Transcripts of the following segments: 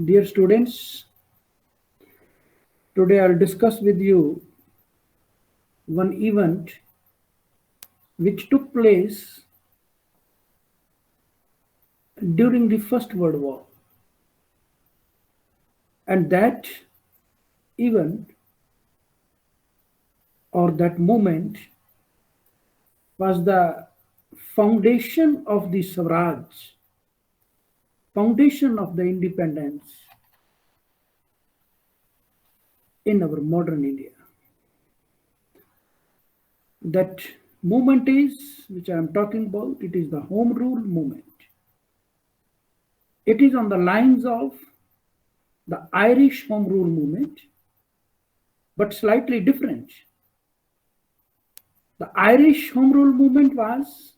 Dear students, today I'll discuss with you one event which took place during the First World War. And that event or that moment was the foundation of the Swaraj, foundation of the independence in our modern India. That movement is, which I am talking about, it is the Home Rule movement. It is on the lines of the Irish Home Rule movement, but slightly different. The Irish Home Rule movement was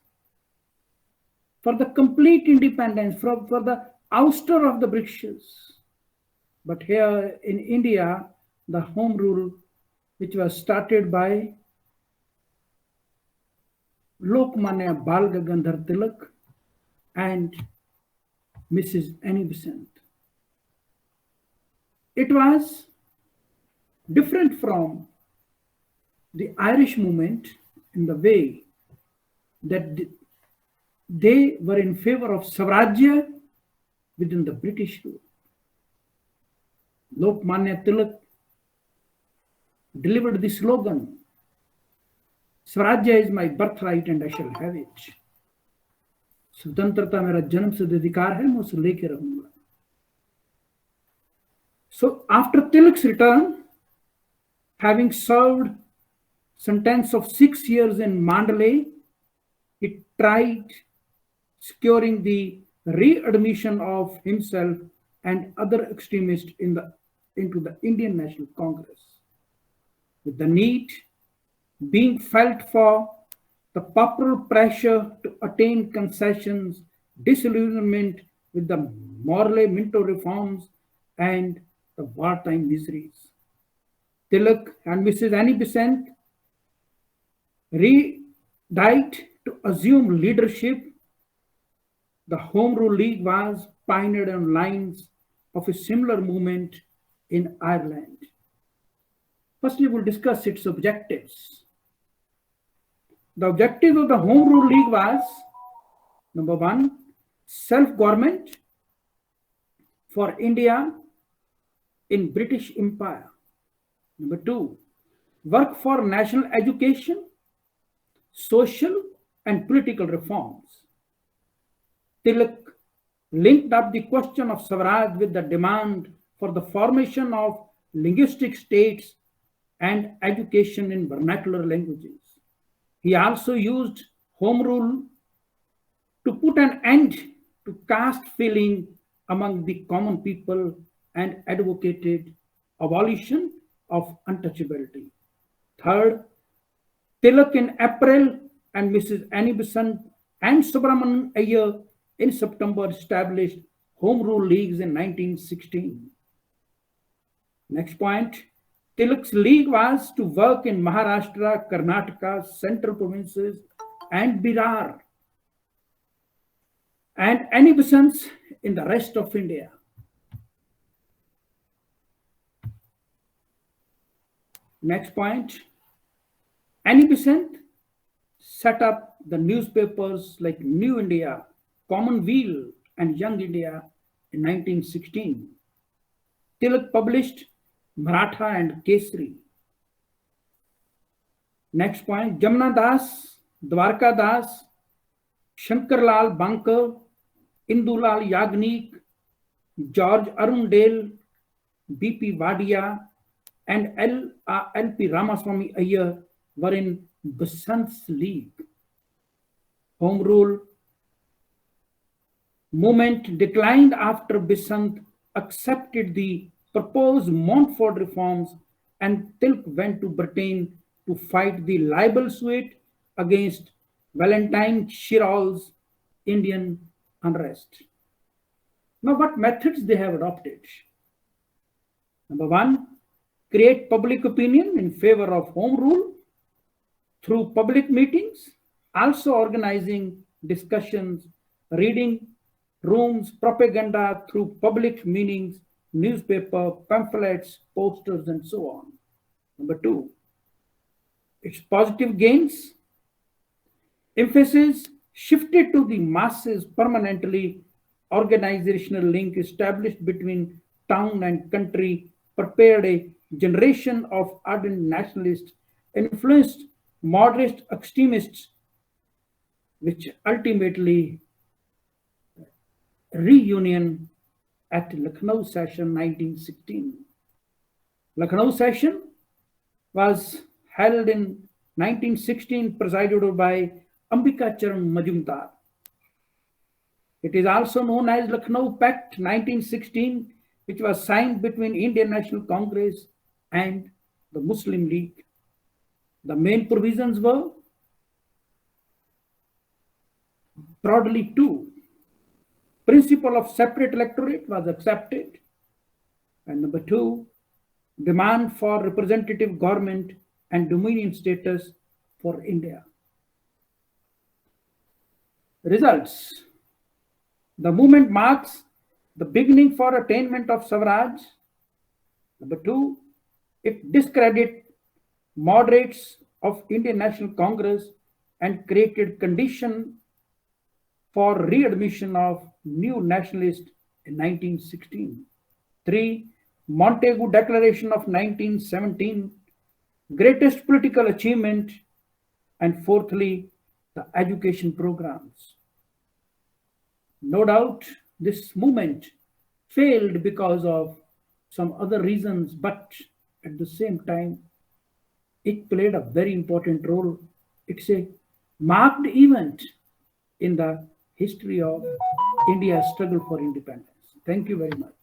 for the complete independence, for the ouster of the Britishers. But here in India, the Home Rule, which was started by Lokmanya Bal Gangadhar Tilak and Mrs. Annie Besant. It was different from the Irish movement in the way that they were in favor of Swarajya within the British rule. Lokmanya Tilak delivered the slogan, Swarajya is my birthright and I shall have it. स्वतंत्रता मेरा जन्मसिद्ध अधिकार है, मैं उसे लेके रहूंगा. So after Tilak's return, having served sentence of 6 years in Mandalay, he tried securing the readmission of himself and other extremists into the Indian National Congress, with the need being felt for the popular pressure to attain concessions, disillusionment with the Morley Minto reforms, and the wartime miseries. Tilak and Mrs. Annie Besant died to assume leadership. The Home Rule League was pioneered on lines of a similar movement in Ireland. Firstly, we'll discuss its objectives. The objective of the Home Rule League was, number one, self-government for India in British Empire. Number two, work for national education, social and political reforms. Tilak linked up the question of Swaraj with the demand for the formation of linguistic states and education in vernacular languages. He also used Home Rule to put an end to caste feeling among the common people and advocated abolition of untouchability. Third, Tilak in April and Mrs. Annie Besant and Subramanian Iyer in September established Home Rule Leagues in 1916. Next point, Tilak's league was to work in Maharashtra, Karnataka, central provinces, and Bihar, and Annie Besant's in the rest of India. Next point, Annie Besant set up the newspapers like New India, Commonweal, and Young India in 1916. Tilak published Maratha and Kesari. Next point, Jamna Das, Dwarka Das, Shankarlal Bankar, Indulal Yagnik, George Arundale, B.P. Wadia, and L.P. Ramaswamy Iyer were in Besant's league. Home Rule movement declined after Besant accepted the proposed Montfort reforms, and Tilak went to Britain to fight the libel suit against Valentine Chiral's Indian unrest. Now, what methods they have adopted? Number one, create public opinion in favor of Home Rule through public meetings, also organizing discussions, reading rooms, propaganda through public meetings, newspaper, pamphlets, posters, and so on. Number two, its positive gains. Emphasis shifted to the masses permanently. Organizational link established between town and country prepared a generation of ardent nationalists, influenced moderate extremists, which ultimately reunion at Lucknow session 1916. Lucknow session was held in 1916, presided over by Ambika Charan Majumdar. It is also known as Lucknow Pact 1916, which was signed between Indian National Congress and the Muslim League. The main provisions were broadly two. Principle of separate electorate was accepted. And number two, demand for representative government and dominion status for India. Results. The movement marks the beginning for attainment of Swaraj. Number two, it discredited moderates of Indian National Congress and created condition for readmission of new nationalists in 1916. 3. Montagu Declaration of 1917, greatest political achievement. And fourthly, the education programs. No doubt this movement failed because of some other reasons, but at the same time, it played a very important role. It's a marked event in the history of India's struggle for independence. Thank you very much.